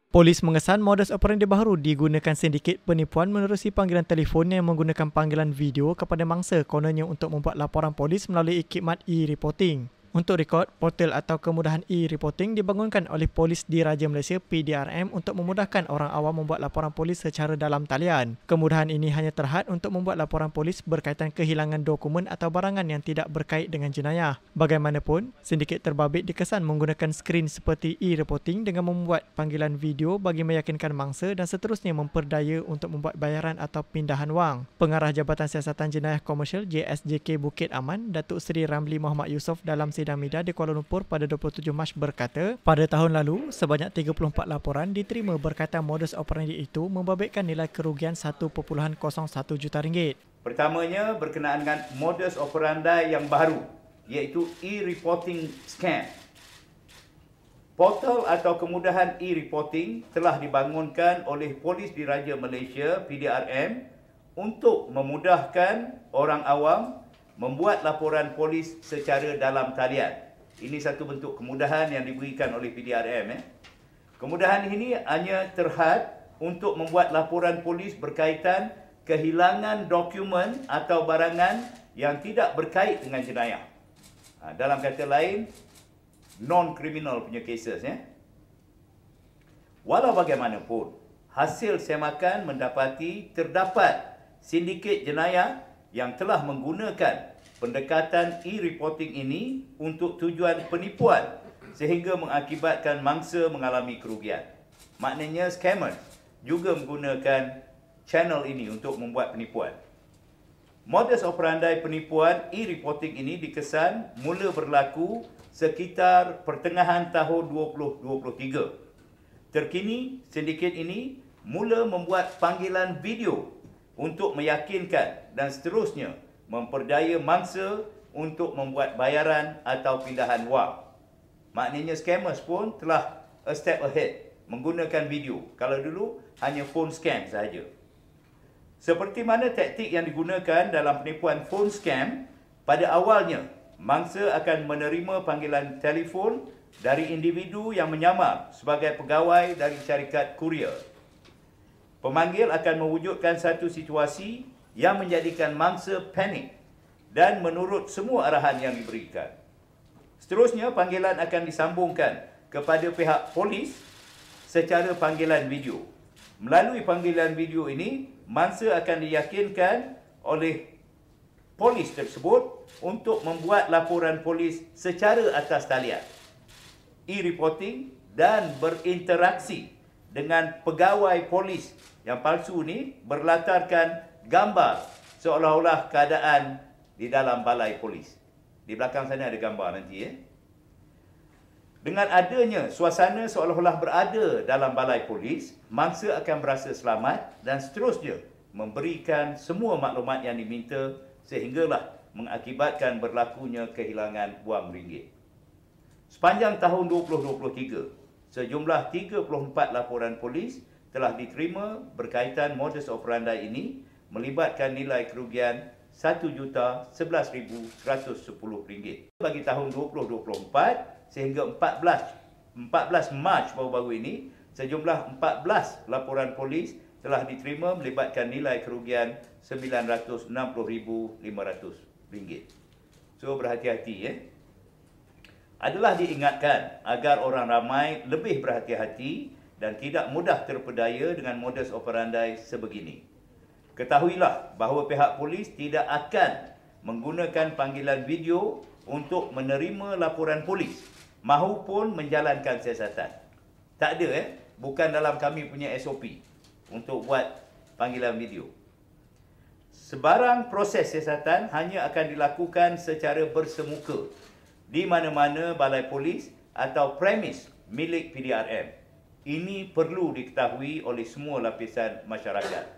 Polis mengesan modus operandi baru digunakan sindiket penipuan menerusi panggilan telefon yang menggunakan panggilan video kepada mangsa kononnya untuk membuat laporan polis melalui khidmat e-reporting. Untuk rekod, portal atau kemudahan e-reporting dibangunkan oleh Polis Diraja Malaysia PDRM untuk memudahkan orang awam membuat laporan polis secara dalam talian. Kemudahan ini hanya terhad untuk membuat laporan polis berkaitan kehilangan dokumen atau barangan yang tidak berkait dengan jenayah. Bagaimanapun, sindiket terbabit dikesan menggunakan skrin seperti e-reporting dengan membuat panggilan video bagi meyakinkan mangsa dan seterusnya memperdaya untuk membuat bayaran atau pindahan wang. Pengarah Jabatan Siasatan Jenayah Komersial JSJK Bukit Aman, Datuk Seri Ramli Muhammad Yusof dalam sidang media di Kuala Lumpur pada 27 Mac berkata, pada tahun lalu, sebanyak 34 laporan diterima berkaitan modus operandi itu membabitkan nilai kerugian 1.01 juta ringgit. Pertamanya berkenaan dengan modus operandi yang baru, iaitu e-reporting scam. Portal atau kemudahan e-reporting telah dibangunkan oleh Polis Diraja Malaysia PDRM untuk memudahkan orang awam membuat laporan polis secara dalam talian. Ini satu bentuk kemudahan yang diberikan oleh PDRM. Kemudahan ini hanya terhad untuk membuat laporan polis berkaitan kehilangan dokumen atau barangan yang tidak berkait dengan jenayah. Dalam kata lain, non-criminal punya cases. Walau bagaimanapun, hasil semakan mendapati terdapat sindiket jenayah yang telah menggunakan pendekatan e-reporting ini untuk tujuan penipuan sehingga mengakibatkan mangsa mengalami kerugian. Maknanya scammers juga menggunakan channel ini untuk membuat penipuan. Modus operandi penipuan e-reporting ini dikesan mula berlaku sekitar pertengahan tahun 2023. Terkini, sindiket ini mula membuat panggilan video untuk meyakinkan dan seterusnya memperdaya mangsa untuk membuat bayaran atau pindahan wang. Maknanya scammers pun telah a step ahead menggunakan video. Kalau dulu hanya phone scam sahaja. Seperti mana taktik yang digunakan dalam penipuan phone scam, pada awalnya mangsa akan menerima panggilan telefon dari individu yang menyamar sebagai pegawai dari syarikat kurier. Pemanggil akan mewujudkan satu situasi yang menjadikan mangsa panik dan menurut semua arahan yang diberikan. Seterusnya, panggilan akan disambungkan kepada pihak polis secara panggilan video. Melalui panggilan video ini, mangsa akan diyakinkan oleh polis tersebut untuk membuat laporan polis secara atas talian, e-reporting dan berinteraksi dengan pegawai polis yang palsu ni berlatarkan gambar seolah-olah keadaan di dalam balai polis. Di belakang sana ada gambar nanti. Dengan adanya suasana seolah-olah berada dalam balai polis, mangsa akan berasa selamat dan seterusnya memberikan semua maklumat yang diminta sehinggalah mengakibatkan berlakunya kehilangan wang ringgit. Sepanjang tahun 2023, sejumlah 34 laporan polis telah diterima berkaitan modus operandi ini melibatkan nilai kerugian RM1,11,110. Bagi tahun 2024 sehingga 14 Mac baru-baru ini, sejumlah 14 laporan polis telah diterima melibatkan nilai kerugian RM960,500. So berhati-hati. Adalah diingatkan agar orang ramai lebih berhati-hati dan tidak mudah terpedaya dengan modus operandi sebegini. Ketahuilah bahawa pihak polis tidak akan menggunakan panggilan video untuk menerima laporan polis mahupun menjalankan siasatan. Tak ada, bukan dalam kami punya SOP untuk buat panggilan video. Sebarang proses siasatan hanya akan dilakukan secara bersemuka di mana-mana balai polis atau premis milik PDRM. Ini perlu diketahui oleh semua lapisan masyarakat.